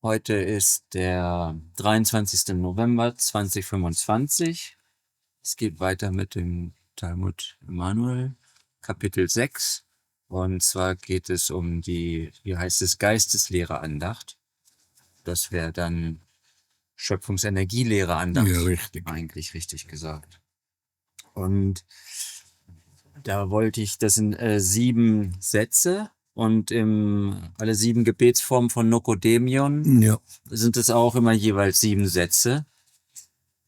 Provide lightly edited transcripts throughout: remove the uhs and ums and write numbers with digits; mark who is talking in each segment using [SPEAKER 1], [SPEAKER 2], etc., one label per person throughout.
[SPEAKER 1] Heute ist der 23. November 2025. Es geht weiter mit dem Talmud Emanuel, Kapitel 6. Und zwar geht es um die, Geisteslehre-Andacht. Das wäre dann Schöpfungsenergielehre-Andacht.
[SPEAKER 2] Ja, richtig.
[SPEAKER 1] Eigentlich richtig gesagt. Und da wollte ich, das sind 7 Sätze. Und alle 7 Gebetsformen von Nokodemion
[SPEAKER 2] Ja.
[SPEAKER 1] sind es auch immer jeweils 7 Sätze.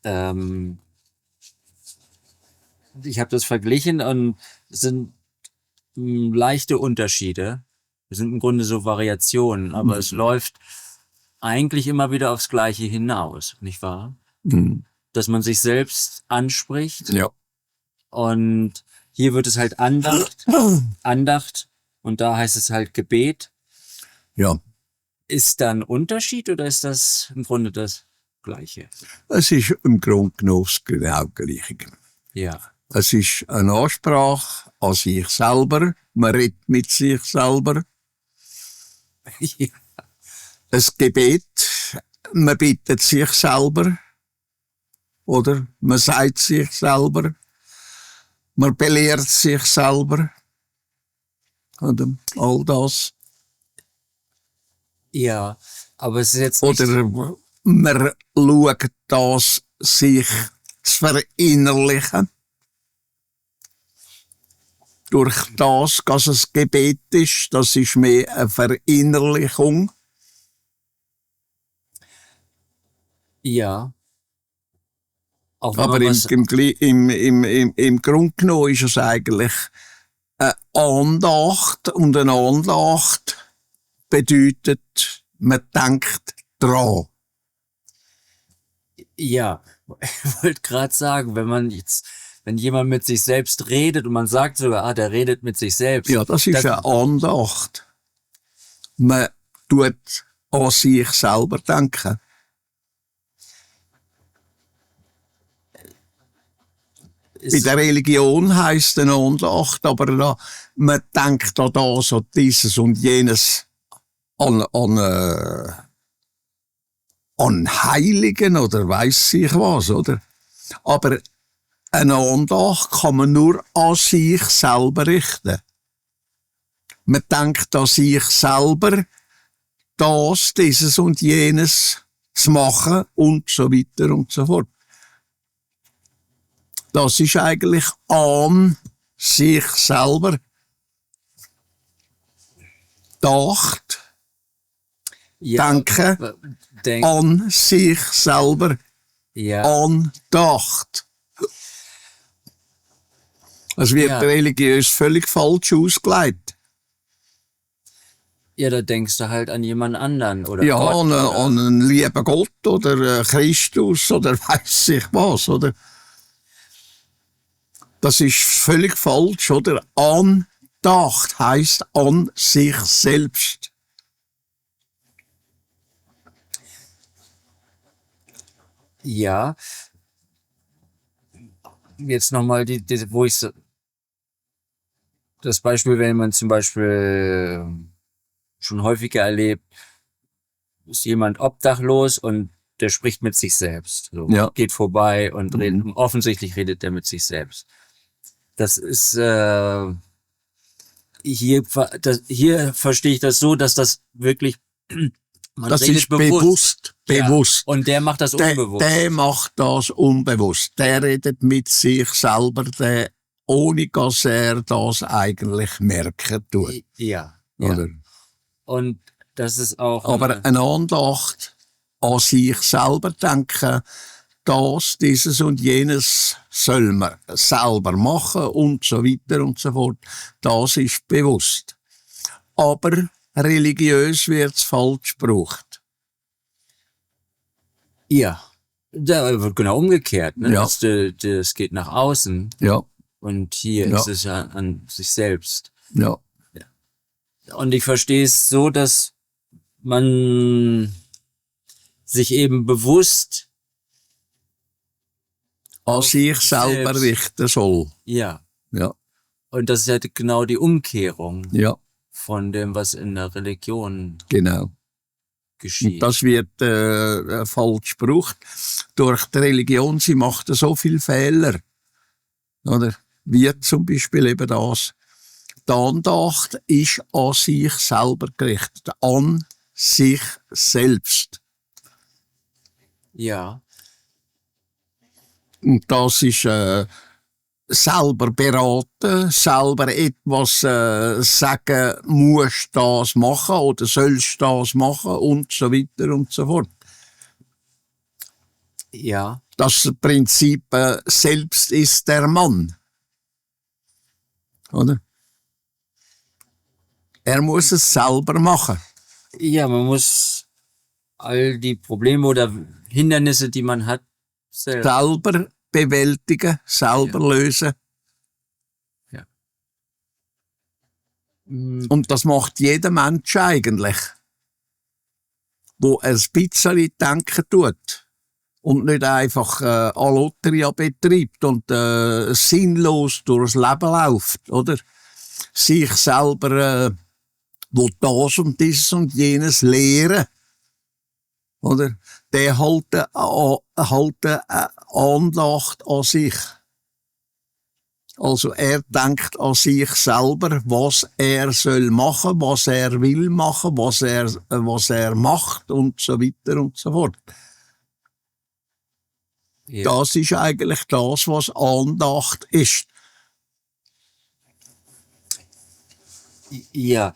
[SPEAKER 1] Ich habe das verglichen und es sind leichte Unterschiede. Es sind im Grunde so Variationen, aber es läuft eigentlich immer wieder aufs Gleiche hinaus, nicht wahr?
[SPEAKER 2] Mhm.
[SPEAKER 1] Dass man sich selbst anspricht.
[SPEAKER 2] Ja.
[SPEAKER 1] Und hier wird es halt Andacht. Und da heißt es halt Gebet.
[SPEAKER 2] Ja.
[SPEAKER 1] Ist da ein Unterschied oder ist das im Grunde das Gleiche?
[SPEAKER 2] Es ist im Grunde genommen genau gleich.
[SPEAKER 1] Ja.
[SPEAKER 2] Es ist eine Ansprache an sich selber. Man redet mit sich selber.
[SPEAKER 1] Ja.
[SPEAKER 2] Ein Gebet, man bittet sich selber. Oder man sagt sich selber. Man belehrt sich selber. Oder all das.
[SPEAKER 1] Ja, aber es ist jetzt nicht...
[SPEAKER 2] Oder man schaut das, sich zu verinnerlichen. Durch das, dass es Gebet ist, das ist mehr eine Verinnerlichung.
[SPEAKER 1] Ja. Auch wenn
[SPEAKER 2] Aber
[SPEAKER 1] man was...
[SPEAKER 2] im Grunde genommen ist es eigentlich eine Andacht. Und eine Andacht bedeutet, man denkt dran.
[SPEAKER 1] Ja, ich wollte gerade sagen, wenn jemand mit sich selbst redet und man sagt sogar, der redet mit sich selbst.
[SPEAKER 2] Ja, das ist eine Andacht. Man tut an sich selber denken. Bei der Religion heisst eine Andacht, aber man denkt an das, an dieses und jenes, an Heiligen oder weiss ich was, oder? Aber eine Andacht kann man nur an sich selber richten. Man denkt an sich selber, das, dieses und jenes zu machen und so weiter und so fort. Das ist eigentlich an sich selber gedacht.
[SPEAKER 1] Ja,
[SPEAKER 2] Denken an sich selber.
[SPEAKER 1] Ja.
[SPEAKER 2] Andacht. Es wird religiös völlig falsch ausgelegt.
[SPEAKER 1] Ja, da denkst du halt an jemand anderen oder
[SPEAKER 2] Ja,
[SPEAKER 1] Gott,
[SPEAKER 2] an einen lieben Gott oder Christus oder weiss ich was, oder? Das ist völlig falsch, oder? Andacht heisst an sich selbst.
[SPEAKER 1] Ja. Jetzt nochmal wo ich das Beispiel, wenn man zum Beispiel schon häufiger erlebt, ist jemand obdachlos und der spricht mit sich selbst. So,
[SPEAKER 2] Ja.
[SPEAKER 1] Geht vorbei und offensichtlich redet der mit sich selbst. Das ist hier verstehe ich das so, dass das wirklich man
[SPEAKER 2] das
[SPEAKER 1] redet
[SPEAKER 2] ist bewusst.
[SPEAKER 1] Ja. Und der macht das unbewusst.
[SPEAKER 2] Der macht das unbewusst. Der redet mit sich selber, ohne dass er das eigentlich merken tut.
[SPEAKER 1] Ja.
[SPEAKER 2] Oder?
[SPEAKER 1] Und das ist auch...
[SPEAKER 2] Aber eine Andacht an sich selber denken, das, dieses und jenes soll man selber machen und so weiter und so fort. Das ist bewusst. Aber religiös wird es falsch gebraucht.
[SPEAKER 1] Ja, da wird genau umgekehrt. Ne?
[SPEAKER 2] Ja.
[SPEAKER 1] Das geht nach außen.
[SPEAKER 2] Ja.
[SPEAKER 1] Und hier ist es ja an sich selbst.
[SPEAKER 2] Ja.
[SPEAKER 1] Und ich verstehe es so, dass man sich eben bewusst
[SPEAKER 2] an sich selber richten soll.
[SPEAKER 1] Ja.
[SPEAKER 2] Ja.
[SPEAKER 1] Und das ist halt genau die Umkehrung
[SPEAKER 2] Ja.
[SPEAKER 1] von dem, was in der Religion
[SPEAKER 2] genau
[SPEAKER 1] geschieht.
[SPEAKER 2] Das wird falsch gebraucht. Durch die Religion, sie macht so viele Fehler. Oder? Wie zum Beispiel eben das. Die Andacht ist an sich selber gerichtet. An sich selbst.
[SPEAKER 1] Ja,
[SPEAKER 2] Und das ist selber beraten, selber etwas sagen, musst das machen oder sollst das machen und so weiter und so fort.
[SPEAKER 1] ja,
[SPEAKER 2] Das Prinzip selbst ist der Mann. Oder? Er muss es selber machen.
[SPEAKER 1] ja, man muss all die Probleme oder Hindernisse, die man hat, selber.
[SPEAKER 2] Selber bewältigen, selber lösen.
[SPEAKER 1] Mm,
[SPEAKER 2] Und das macht jeder Mensch eigentlich, wo ein bisschen denken tut und nicht einfach eine Lotterie betreibt und sinnlos durchs Leben läuft, oder? Sich selber will das und dieses und jenes lehren, oder? Der hält eine Andacht an sich. Also er denkt an sich selber, was er soll machen, was er will machen, was er macht und so weiter und so fort.
[SPEAKER 1] ja.
[SPEAKER 2] Das ist eigentlich das, was Andacht ist.
[SPEAKER 1] Ja,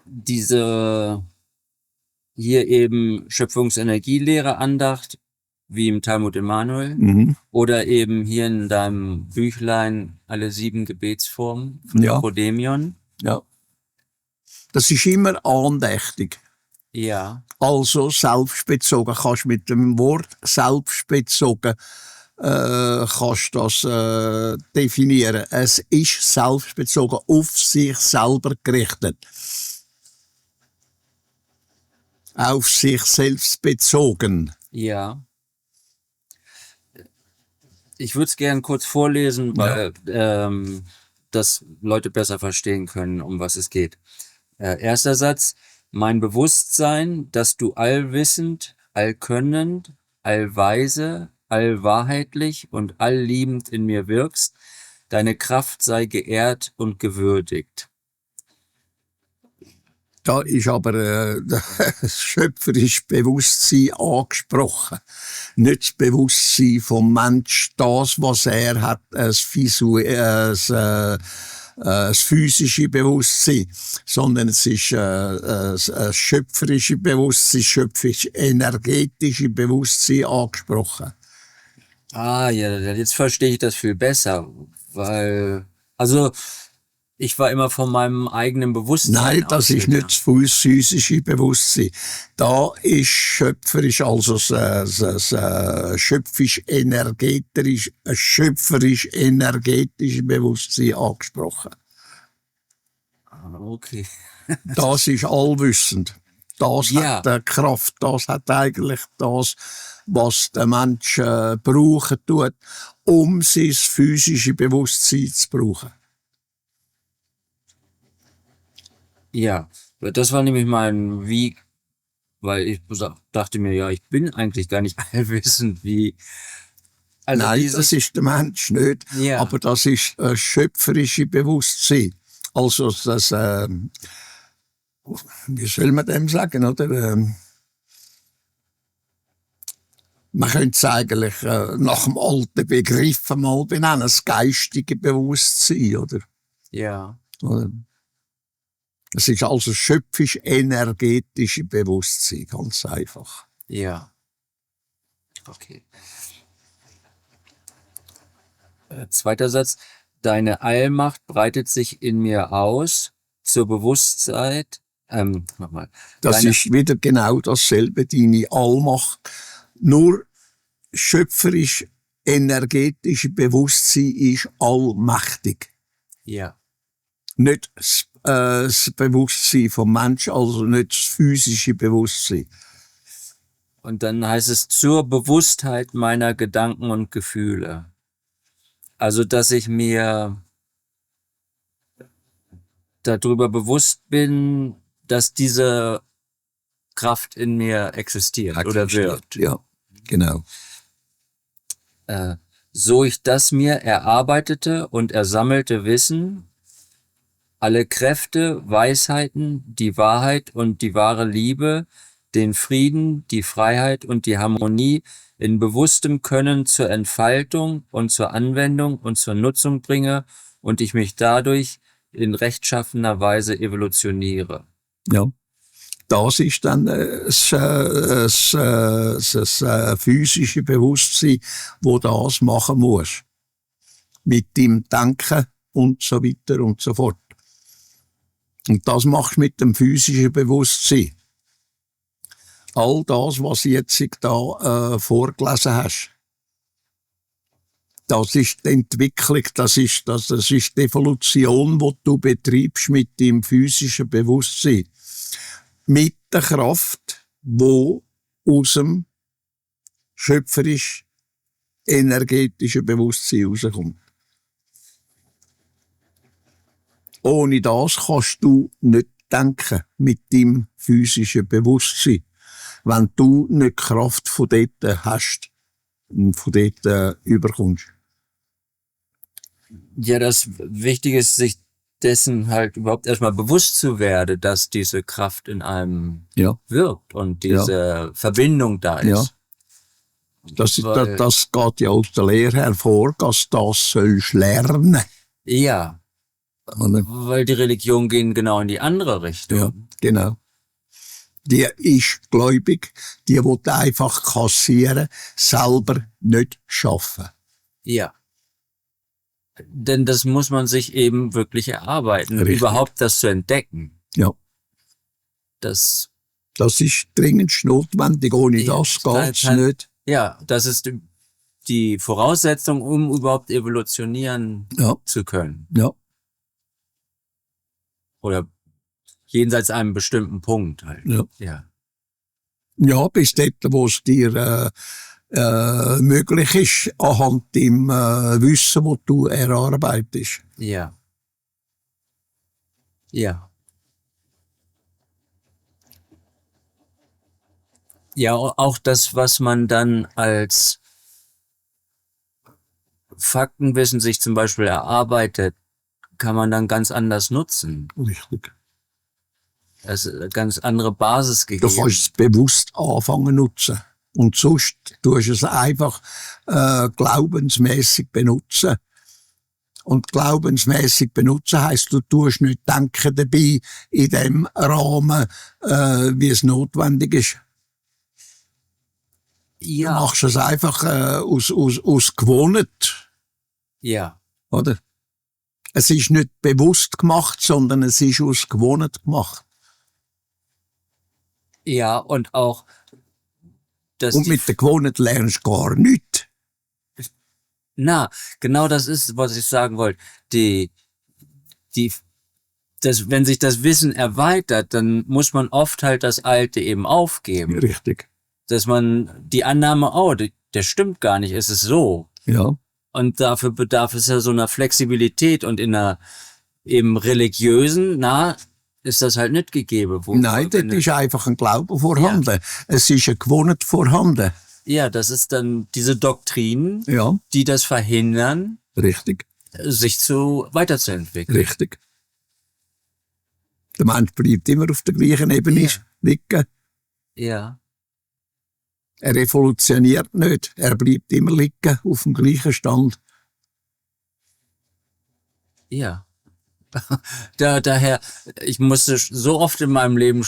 [SPEAKER 1] diese hier eben Schöpfungsenergielehre Andacht, wie im Talmud Emanuel, oder eben hier in deinem Büchlein alle 7 Gebetsformen von
[SPEAKER 2] Ja.
[SPEAKER 1] Prodemion.
[SPEAKER 2] Ja. Das ist immer andächtig.
[SPEAKER 1] Ja,
[SPEAKER 2] Also selbstbezogen. Kannst mit dem Wort selbstbezogen kannst das definieren. Es ist selbstbezogen, auf sich selber gerichtet. Auf sich selbst bezogen.
[SPEAKER 1] ja. Ich würde es gern kurz vorlesen, weil dass Leute besser verstehen können, um was es geht. Erster Satz. Mein Bewusstsein, dass du allwissend, allkönnend, allweise, allwahrheitlich und allliebend in mir wirkst, deine Kraft sei geehrt und gewürdigt.
[SPEAKER 2] Da ist aber das schöpferische Bewusstsein angesprochen. Nicht das Bewusstsein vom Mensch, das, was er hat, das physische Bewusstsein, sondern es ist das schöpferische Bewusstsein, schöpferisch-energetische Bewusstsein angesprochen.
[SPEAKER 1] Ah, ja, jetzt verstehe ich das viel besser, weil, also, ich war immer von meinem eigenen Bewusstsein
[SPEAKER 2] Nein, das ist nicht das physische Bewusstsein. Da ist schöpferisch, also das schöpferisch-energetische Bewusstsein angesprochen.
[SPEAKER 1] Okay.
[SPEAKER 2] Das ist allwissend. Das
[SPEAKER 1] Ja.
[SPEAKER 2] hat Kraft. Das hat eigentlich das, was der Mensch brauchen tut, um sein physische Bewusstsein zu brauchen.
[SPEAKER 1] Ja, das war nämlich mein Wie, weil ich dachte mir, ja, ich bin eigentlich gar nicht allwissend, wie. Also
[SPEAKER 2] Nein, das ist der Mensch nicht.
[SPEAKER 1] Ja.
[SPEAKER 2] Aber das ist ein schöpferische Bewusstsein. Also das, wie soll man dem sagen, oder? Man könnte es eigentlich nach dem alten Begriff mal benennen, das geistige Bewusstsein, oder?
[SPEAKER 1] Ja,
[SPEAKER 2] Oder? Es ist also schöpfisch-energetische Bewusstsein, ganz einfach.
[SPEAKER 1] ja. Okay. Zweiter Satz. Deine Allmacht breitet sich in mir aus zur Bewusstsein. Nochmal.
[SPEAKER 2] Das ist wieder genau dasselbe, deine Allmacht. Nur schöpferisch-energetische Bewusstsein ist allmächtig.
[SPEAKER 1] Ja,
[SPEAKER 2] Nicht das Bewusstsein vom Menschen, also nicht das physische Bewusstsein.
[SPEAKER 1] und dann heißt es zur Bewusstheit meiner Gedanken und Gefühle. Also, dass ich mir darüber bewusst bin, dass diese Kraft in mir existiert oder wirkt.
[SPEAKER 2] Ja, genau.
[SPEAKER 1] So ich das mir erarbeitete und ersammelte Wissen, alle Kräfte, Weisheiten, die Wahrheit und die wahre Liebe, den Frieden, die Freiheit und die Harmonie in bewusstem Können zur Entfaltung und zur Anwendung und zur Nutzung bringe und ich mich dadurch in rechtschaffener Weise evolutioniere.
[SPEAKER 2] Ja. Das ist dann das physische Bewusstsein, wo das machen muss. Mit dem Denken und so weiter und so fort. Und das machst du mit dem physischen Bewusstsein. All das, was du jetzt da vorgelesen hast, das ist die Entwicklung, das ist die Evolution, die du betreibst mit dem physischen Bewusstsein. Mit der Kraft, die aus dem schöpferisch-energetischen Bewusstsein rauskommt. Ohne das kannst du nicht denken mit deinem physischen Bewusstsein. Wenn du nicht Kraft von dort hast und von dort überkommst.
[SPEAKER 1] Ja, das Wichtige ist, sich dessen halt überhaupt erstmal bewusst zu werden, dass diese Kraft in einem wirkt und diese Verbindung da ist.
[SPEAKER 2] Ja. Das geht ja aus der Lehre hervor, dass das sollst lernen.
[SPEAKER 1] Ja. Weil die Religionen gehen genau in die andere Richtung.
[SPEAKER 2] Ja, genau. Die ist gläubig, die will einfach kassieren, selber nicht schaffen.
[SPEAKER 1] Ja. Denn das muss man sich eben wirklich erarbeiten, überhaupt das zu entdecken.
[SPEAKER 2] Ja.
[SPEAKER 1] Das
[SPEAKER 2] ist dringend notwendig, ohne das geht's nicht.
[SPEAKER 1] Ja, das ist die Voraussetzung, um überhaupt evolutionieren zu können.
[SPEAKER 2] Ja.
[SPEAKER 1] Oder jenseits einem bestimmten Punkt halt.
[SPEAKER 2] Ja. Ja, bis dort, wo es dir möglich ist, anhand dem Wissen, das du erarbeitest.
[SPEAKER 1] Ja. Ja. Ja, auch das, was man dann als Faktenwissen sich zum Beispiel erarbeitet, kann man dann ganz anders nutzen.
[SPEAKER 2] Richtig.
[SPEAKER 1] Das ist eine ganz andere Basis gegeben.
[SPEAKER 2] Du kannst es bewusst anfangen nutzen. Und sonst tust du es einfach glaubensmäßig benutzen. Und glaubensmäßig benutzen heisst, du tust nicht denken dabei in dem Rahmen, wie es notwendig ist.
[SPEAKER 1] Ja.
[SPEAKER 2] Du machst es einfach aus Gewohnheit.
[SPEAKER 1] Ja.
[SPEAKER 2] Oder? Es ist nicht bewusst gemacht, sondern es ist aus Gewohnheit gemacht.
[SPEAKER 1] Ja, und auch
[SPEAKER 2] und mit der Gewohnheit lernst du gar nichts.
[SPEAKER 1] Na, genau das ist, was ich sagen wollte. Wenn sich das Wissen erweitert, dann muss man oft halt das Alte eben aufgeben.
[SPEAKER 2] Richtig.
[SPEAKER 1] Dass man die Annahme, der stimmt gar nicht, es ist so.
[SPEAKER 2] Ja.
[SPEAKER 1] Und dafür bedarf es ja so einer Flexibilität und in einer eben religiösen, ist das halt nicht gegeben.
[SPEAKER 2] Nein, das ist einfach ein Glaube vorhanden. Ja. Es ist eine Gewohnheit vorhanden.
[SPEAKER 1] Ja, das ist dann diese Doktrinen, die das verhindern,
[SPEAKER 2] richtig,
[SPEAKER 1] sich weiterzuentwickeln.
[SPEAKER 2] Richtig. Der Mensch bleibt immer auf der gleichen Ebene liegen.
[SPEAKER 1] Ja.
[SPEAKER 2] Er evolutioniert nicht. Er bleibt immer liegen auf dem gleichen Stand.
[SPEAKER 1] Ja. Daher, ich musste so oft in meinem Leben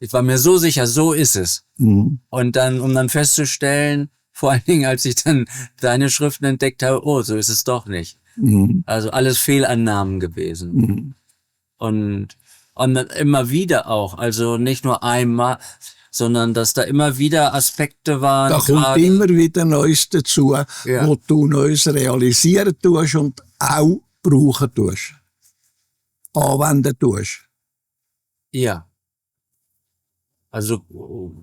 [SPEAKER 1] ich war mir so sicher, so ist es.
[SPEAKER 2] Mhm.
[SPEAKER 1] Und dann, um dann festzustellen, vor allen Dingen, als ich dann deine Schriften entdeckt habe, so ist es doch nicht.
[SPEAKER 2] Mhm.
[SPEAKER 1] Also alles Fehlannahmen gewesen.
[SPEAKER 2] Mhm.
[SPEAKER 1] Und dann immer wieder auch, also nicht nur einmal, sondern dass da immer wieder Aspekte waren.
[SPEAKER 2] Da kommt immer wieder Neues dazu, wo du Neues realisieren tust und auch brauchen tust. Anwenden tust.
[SPEAKER 1] Ja. Also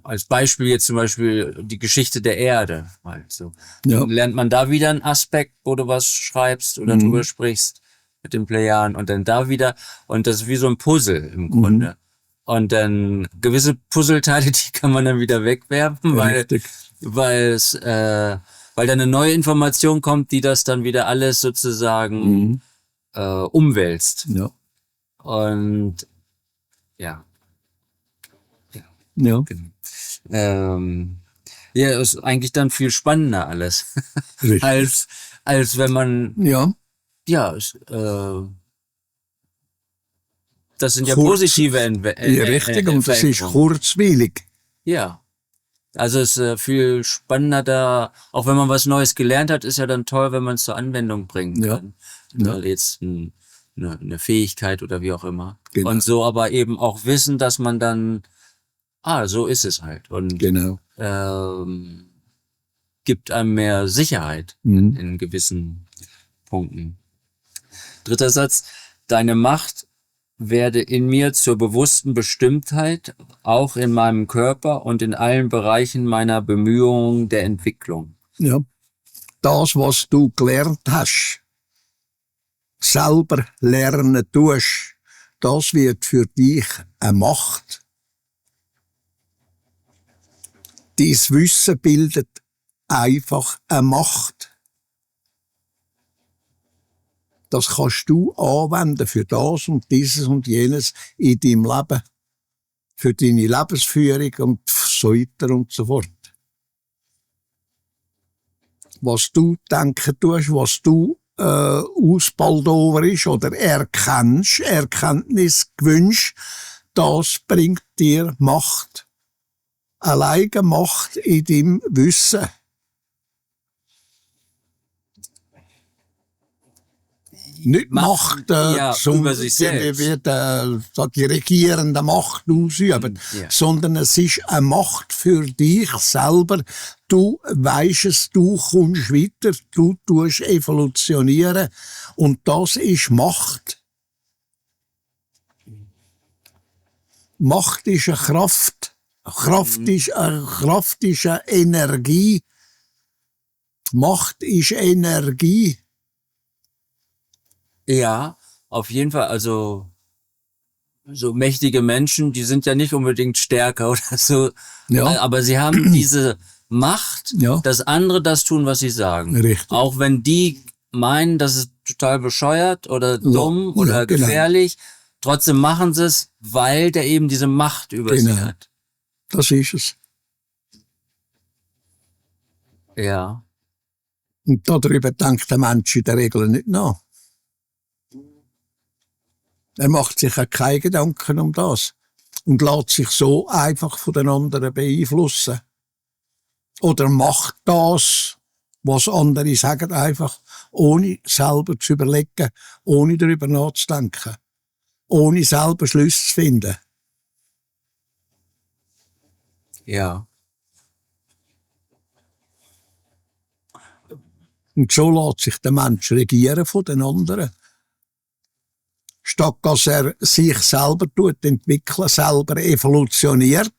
[SPEAKER 1] als Beispiel jetzt zum Beispiel die Geschichte der Erde. Also, dann lernt man da wieder einen Aspekt, wo du was schreibst oder drüber sprichst mit den Plejadern und dann da wieder. Und das ist wie so ein Puzzle im Grunde. Und dann gewisse Puzzleteile, die kann man dann wieder wegwerfen,
[SPEAKER 2] Richtig.
[SPEAKER 1] weil dann eine neue Information kommt, die das dann wieder alles sozusagen umwälzt.
[SPEAKER 2] Ja.
[SPEAKER 1] Und ja.
[SPEAKER 2] Ja.
[SPEAKER 1] Genau. Ja, ist eigentlich dann viel spannender alles.
[SPEAKER 2] Richtig.
[SPEAKER 1] als wenn man,
[SPEAKER 2] Ja.
[SPEAKER 1] das sind ja
[SPEAKER 2] Kurz-
[SPEAKER 1] positive
[SPEAKER 2] Ja, richtig. Und das ist
[SPEAKER 1] Veränderungen.
[SPEAKER 2] kurzweilig.
[SPEAKER 1] Ja. Also es ist viel spannender da, auch wenn man was Neues gelernt hat, ist ja dann toll, wenn man es zur Anwendung bringen
[SPEAKER 2] Ja.
[SPEAKER 1] kann.
[SPEAKER 2] Ja.
[SPEAKER 1] Weil jetzt eine Fähigkeit oder wie auch immer.
[SPEAKER 2] Genau.
[SPEAKER 1] Und so aber eben auch wissen, dass man dann, so ist es halt. Und
[SPEAKER 2] Genau.
[SPEAKER 1] gibt einem mehr Sicherheit
[SPEAKER 2] Mhm.
[SPEAKER 1] in gewissen Punkten. Dritter Satz. Deine Macht werde in mir zur bewussten Bestimmtheit, auch in meinem Körper und in allen Bereichen meiner Bemühungen der Entwicklung.
[SPEAKER 2] Ja. Das, was du gelernt hast, selber lernen tust, das wird für dich eine Macht. Dies Wissen bildet einfach eine Macht. Das kannst du anwenden für das und dieses und jenes in deinem Leben. Für deine Lebensführung und so weiter und so fort. Was du denken tust, was du ausbaldowerisch oder erkennst, Erkenntnis gewünscht, das bringt dir Macht. Alleine Macht in deinem Wissen. Nicht Macht,
[SPEAKER 1] über sich selbst.
[SPEAKER 2] die regierende Macht ausüben, sondern es ist eine Macht für dich selber. Du weisst es, du kommst weiter, du tust evolutionieren und das ist Macht. Macht ist eine Kraft. Kraft ist eine Energie. Macht ist Energie.
[SPEAKER 1] Ja, auf jeden Fall. Also so mächtige Menschen, die sind ja nicht unbedingt stärker oder so.
[SPEAKER 2] Ja.
[SPEAKER 1] Aber sie haben diese Macht,
[SPEAKER 2] Ja.
[SPEAKER 1] dass andere das tun, was sie sagen.
[SPEAKER 2] Richtig.
[SPEAKER 1] Auch wenn die meinen, das ist total bescheuert oder dumm oder
[SPEAKER 2] ja, genau.
[SPEAKER 1] gefährlich, trotzdem machen sie es, weil der eben diese Macht über sie
[SPEAKER 2] Genau.
[SPEAKER 1] hat.
[SPEAKER 2] Das ist es.
[SPEAKER 1] Ja.
[SPEAKER 2] Und darüber denkt der Mensch in der Regel nicht nach. Er macht sich auch keine Gedanken um das und lässt sich so einfach von den anderen beeinflussen. Oder macht das, was andere sagen, einfach, ohne selber zu überlegen, ohne darüber nachzudenken, ohne selber Schlüsse zu finden.
[SPEAKER 1] Ja.
[SPEAKER 2] Und so lässt sich der Mensch regieren von den anderen. Statt dass er sich selber entwickeln, selber evolutioniert,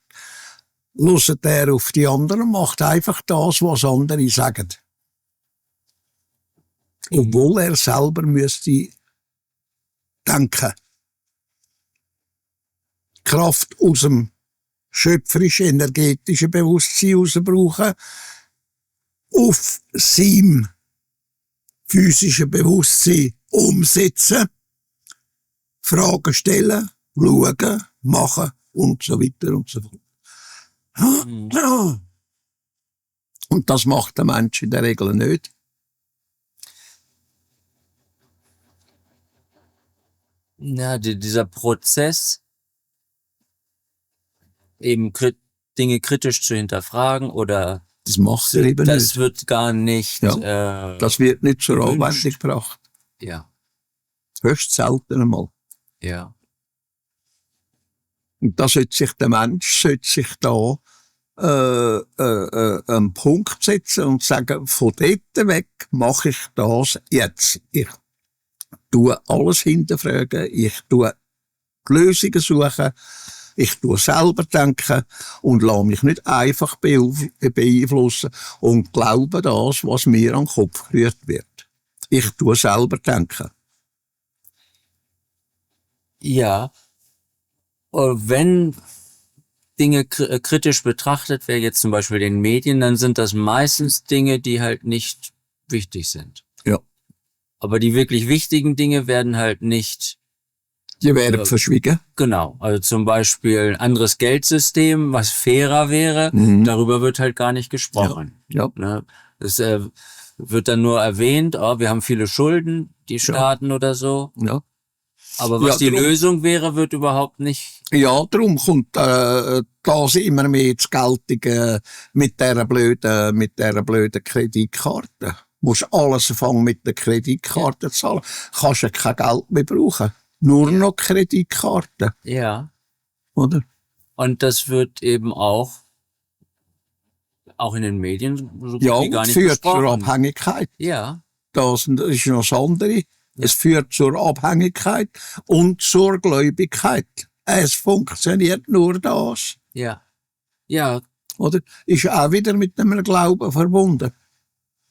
[SPEAKER 2] hört er auf die anderen und macht einfach das, was andere sagen. Obwohl er selber müsste denken. Kraft aus dem schöpferisch-energetischen Bewusstsein herausbrauchen, auf seinem physischen Bewusstsein umsetzen, Fragen stellen, schauen, machen und so weiter und so fort. Und das macht der Mensch in der Regel nicht.
[SPEAKER 1] Ja, dieser Prozess, eben Dinge kritisch zu hinterfragen oder
[SPEAKER 2] Das macht er eben
[SPEAKER 1] das
[SPEAKER 2] nicht.
[SPEAKER 1] wird gar nicht.
[SPEAKER 2] Das wird nicht zur
[SPEAKER 1] gewünscht.
[SPEAKER 2] Anwendung gebracht.
[SPEAKER 1] Ja,
[SPEAKER 2] Höchst selten einmal.
[SPEAKER 1] ja.
[SPEAKER 2] Und da sollte sich der Mensch da einen Punkt setzen und sagen, von dort weg mache ich das jetzt. Ich tue alles hinterfragen, ich tue die Lösungen suchen, ich tue selber denken und lasse mich nicht einfach beeinflussen und glaube das, was mir an den Kopf gerührt wird. Ich tue selber denken.
[SPEAKER 1] Ja. wenn Dinge kritisch betrachtet werden, jetzt zum Beispiel den Medien, dann sind das meistens Dinge, die halt nicht wichtig sind.
[SPEAKER 2] Ja.
[SPEAKER 1] Aber die wirklich wichtigen Dinge werden halt nicht.
[SPEAKER 2] Die werden verschwiegen.
[SPEAKER 1] Genau. Also zum Beispiel ein anderes Geldsystem, was fairer wäre, darüber wird halt gar nicht gesprochen.
[SPEAKER 2] Ja.
[SPEAKER 1] Ne? Es wird dann nur erwähnt, wir haben viele Schulden, die Staaten oder so.
[SPEAKER 2] Ja.
[SPEAKER 1] Aber was die Lösung wäre, wird überhaupt nicht.
[SPEAKER 2] Ja, darum kommt das immer mehr zu Geltung mit dieser blöden Kreditkarte. Du musst alles anfangen mit der Kreditkarte zahlen. Kannst ja kein Geld mehr brauchen. Nur noch Kreditkarte.
[SPEAKER 1] Ja.
[SPEAKER 2] Oder?
[SPEAKER 1] Und das wird eben auch in den Medien so gut wie gar nicht
[SPEAKER 2] führt zur
[SPEAKER 1] besprochen.
[SPEAKER 2] Abhängigkeit.
[SPEAKER 1] Ja.
[SPEAKER 2] Das ist noch das andere. Es führt zur Abhängigkeit und zur Gläubigkeit. Es funktioniert nur das.
[SPEAKER 1] Ja. Ja.
[SPEAKER 2] Oder? Ist auch wieder mit einem Glauben verbunden.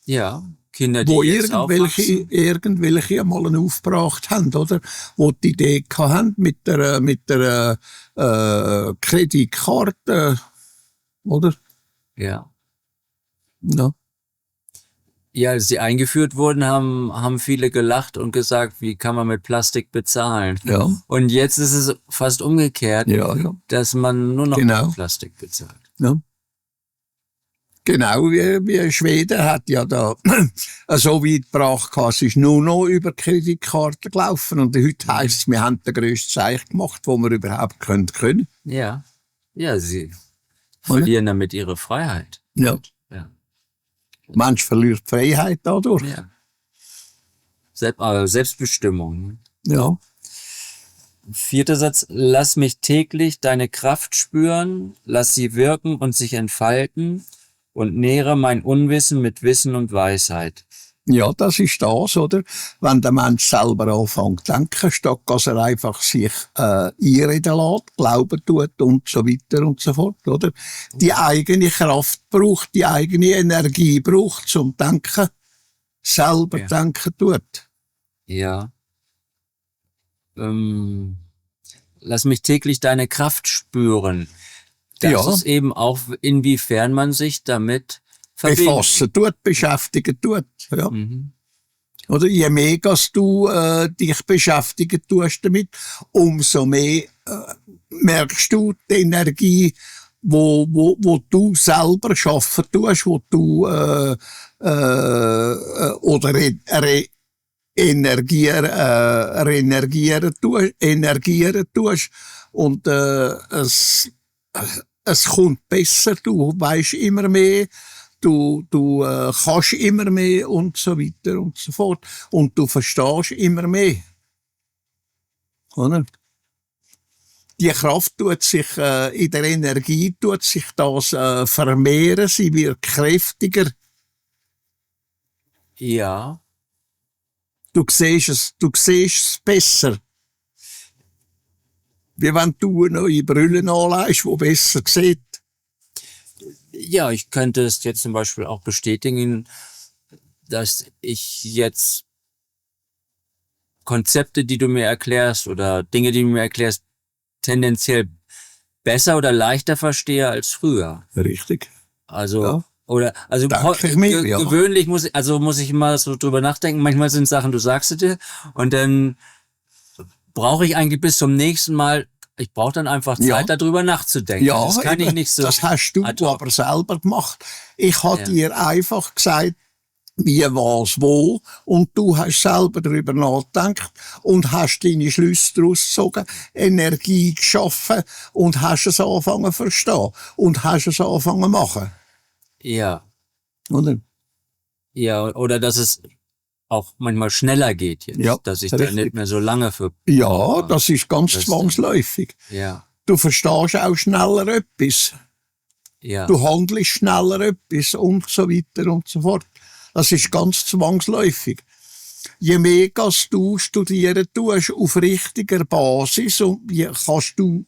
[SPEAKER 1] Ja. Kinder, die
[SPEAKER 2] Wo
[SPEAKER 1] jetzt aufwachsen.
[SPEAKER 2] irgendwelche einmal aufgebracht haben, oder? Wo die Idee haben mit der Kreditkarte, oder?
[SPEAKER 1] Ja.
[SPEAKER 2] Ja.
[SPEAKER 1] Ja, als die eingeführt wurden, haben viele gelacht und gesagt, wie kann man mit Plastik bezahlen?
[SPEAKER 2] Ja.
[SPEAKER 1] Und jetzt ist es fast umgekehrt,
[SPEAKER 2] Ja.
[SPEAKER 1] dass man nur noch
[SPEAKER 2] Genau.
[SPEAKER 1] mit Plastik bezahlt.
[SPEAKER 2] Ja. Genau, wie Schweden hat ja da so weit gebracht, es ist nur noch über Kreditkarten gelaufen. Und heute heisst es, wir haben den grössten Zeichen gemacht, wo wir überhaupt können.
[SPEAKER 1] Ja. Ja, sie verlieren damit ihre Freiheit.
[SPEAKER 2] Ja.
[SPEAKER 1] Ja.
[SPEAKER 2] Mensch verliert die Freiheit dadurch.
[SPEAKER 1] Ja. Selbstbestimmung.
[SPEAKER 2] Ja.
[SPEAKER 1] 4. Satz. Lass mich täglich deine Kraft spüren, lass sie wirken und sich entfalten und nähre mein Unwissen mit Wissen und Weisheit.
[SPEAKER 2] Ja, das ist das, oder? Wenn der Mensch selber anfängt zu denken, statt dass er einfach sich einreden lässt, glauben tut und so weiter und so fort, oder? Die eigene Kraft braucht, die eigene Energie braucht zum Denken, selber denken tut.
[SPEAKER 1] Ja. Lass mich täglich deine Kraft spüren. Das ist eben auch, inwiefern man sich damit
[SPEAKER 2] befassen tut, beschäftigen tut. Ja. Oder je mehr dass du dich beschäftigen tust damit, umso mehr merkst du die Energie, wo du selber schaffen tust, wo du energieren tust und es kommt besser, du weisst immer mehr, du kannst immer mehr und so weiter und so fort und du verstehst immer mehr. Oder? Die Kraft tut sich in der Energie tut sich das vermehren, sie wird kräftiger.
[SPEAKER 1] Ja.
[SPEAKER 2] Du siehst es besser. Wie wenn du neue Brillen anlegst, die besser sieht.
[SPEAKER 1] Ja, ich könnte es jetzt zum Beispiel auch bestätigen, dass ich jetzt Konzepte, die du mir erklärst oder Dinge, die du mir erklärst, tendenziell besser oder leichter verstehe als früher.
[SPEAKER 2] Richtig.
[SPEAKER 1] Also, gewöhnlich muss ich mal so drüber nachdenken. Manchmal sind Sachen, du sagst es dir, und dann brauche ich eigentlich bis zum nächsten Mal, ich brauche dann einfach Zeit, darüber nachzudenken.
[SPEAKER 2] Ja,
[SPEAKER 1] das kann ich nicht so.
[SPEAKER 2] Das hast du aber selber gemacht. Ich habe dir einfach gesagt, wie, was, wo, und du hast selber darüber nachgedacht und hast deine Schlüsse daraus gezogen, Energie geschaffen und hast es angefangen zu verstehen und hast es angefangen zu machen.
[SPEAKER 1] Ja.
[SPEAKER 2] Oder?
[SPEAKER 1] Ja, oder dass es auch manchmal schneller geht jetzt, dass ich da nicht mehr so lange für...
[SPEAKER 2] Ja, das ist ganz zwangsläufig.
[SPEAKER 1] Ja.
[SPEAKER 2] Du verstehst auch schneller etwas.
[SPEAKER 1] Ja.
[SPEAKER 2] Du handelst schneller etwas und so weiter und so fort. Das ist ganz zwangsläufig. Je mehr dass du studieren tust auf richtiger Basis, kannst du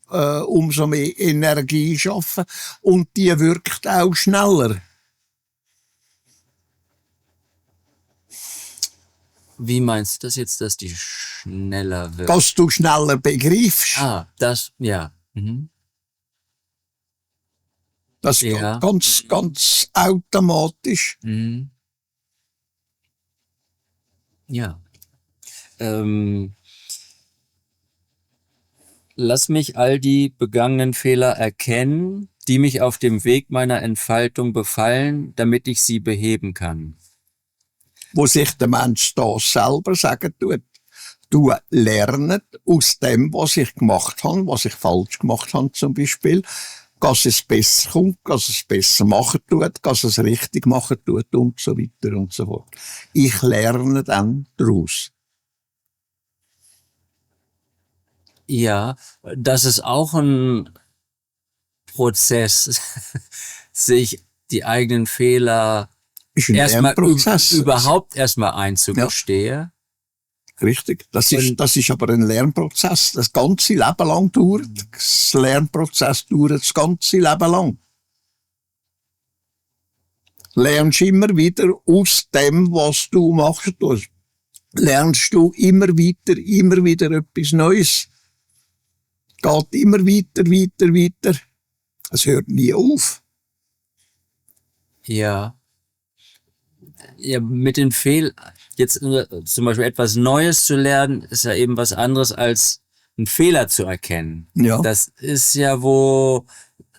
[SPEAKER 2] umso mehr Energie schaffen und die wirkt auch schneller.
[SPEAKER 1] Wie meinst du das jetzt, dass die schneller wird?
[SPEAKER 2] Dass du schneller begreifst.
[SPEAKER 1] Das, ja. Mhm.
[SPEAKER 2] Das
[SPEAKER 1] Ja.
[SPEAKER 2] geht ganz, ganz automatisch.
[SPEAKER 1] Mhm. Ja. Lass mich all die begangenen Fehler erkennen, die mich auf dem Weg meiner Entfaltung befallen, damit ich sie beheben kann.
[SPEAKER 2] Wo sich der Mensch da selber sagen tut, du lernst aus dem, was ich gemacht habe, was ich falsch gemacht habe zum Beispiel, dass es besser kommt, dass es besser machen tut, dass es richtig machen tut und so weiter und so fort. Ich lerne dann daraus.
[SPEAKER 1] Ja, das ist auch ein Prozess, sich die eigenen Fehler
[SPEAKER 2] Ist ein
[SPEAKER 1] erstmal
[SPEAKER 2] Lernprozess.
[SPEAKER 1] überhaupt erstmal einzugestehen.
[SPEAKER 2] Richtig. Das
[SPEAKER 1] Und-
[SPEAKER 2] ist aber ein Lernprozess. Das ganze Leben lang dauert. Das Lernprozess dauert das ganze Leben lang. Lernst immer wieder aus dem, was du machst. Lernst du immer wieder etwas Neues. Geht immer weiter. Es hört nie auf.
[SPEAKER 1] Ja. Ja, mit den jetzt zum Beispiel etwas Neues zu lernen, ist ja eben was anderes als einen Fehler zu erkennen.
[SPEAKER 2] Ja.
[SPEAKER 1] Das ist ja, wo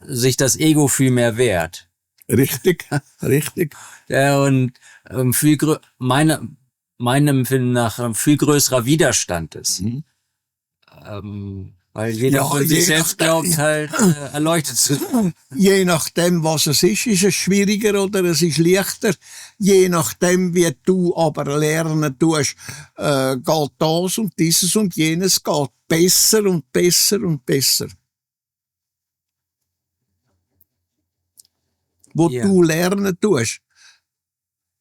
[SPEAKER 1] sich das Ego viel mehr wehrt.
[SPEAKER 2] Richtig.
[SPEAKER 1] Ja, und meinem Empfinden nach viel größerer Widerstand ist. Weil jeder
[SPEAKER 2] Ja,
[SPEAKER 1] von sich
[SPEAKER 2] je
[SPEAKER 1] selbst
[SPEAKER 2] nachdem-
[SPEAKER 1] glaubt halt, erleuchtet zu sein.
[SPEAKER 2] Je nachdem, was es ist es schwieriger oder es ist leichter. Je nachdem, wie du aber lernen tust, geht das und dieses und jenes geht besser und besser. Wo
[SPEAKER 1] Ja.
[SPEAKER 2] du lernen tust,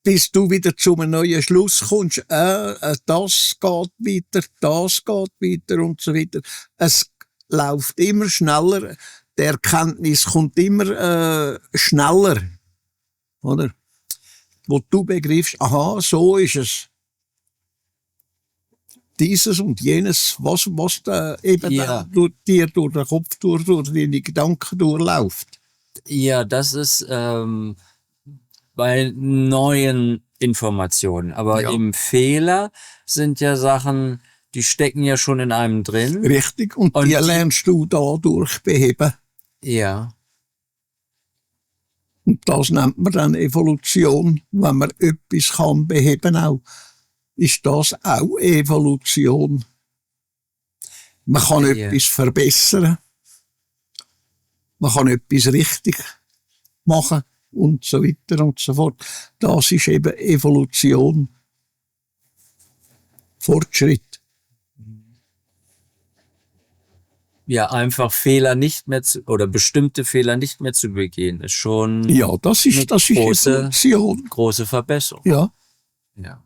[SPEAKER 2] bis du wieder zu einem neuen Schluss kommst, das geht weiter und so weiter. Es läuft immer schneller, die Erkenntnis kommt immer schneller, oder? Wo du begreifst, aha, so ist es. Dieses und jenes, was da eben
[SPEAKER 1] Ja.
[SPEAKER 2] durch dir, durch den Kopf, durch deine Gedanken durchläuft.
[SPEAKER 1] Ja, das ist bei neuen Informationen. Aber
[SPEAKER 2] Ja.
[SPEAKER 1] eben Fehler sind ja Sachen, die stecken ja schon in einem drin.
[SPEAKER 2] Richtig, und die lernst du dadurch beheben.
[SPEAKER 1] Ja.
[SPEAKER 2] Und das nennt man dann Evolution. Wenn man etwas kann beheben auch, ist das auch Evolution. Man kann
[SPEAKER 1] Ja.
[SPEAKER 2] etwas verbessern. Man kann etwas richtig machen und so weiter und so fort. Das ist eben Evolution. Fortschritt.
[SPEAKER 1] Ja, einfach Fehler nicht mehr oder bestimmte Fehler nicht mehr zu begehen, ist schon
[SPEAKER 2] Ja, das ist
[SPEAKER 1] große-
[SPEAKER 2] Evolution.
[SPEAKER 1] große Verbesserung.
[SPEAKER 2] Ja.
[SPEAKER 1] Ja.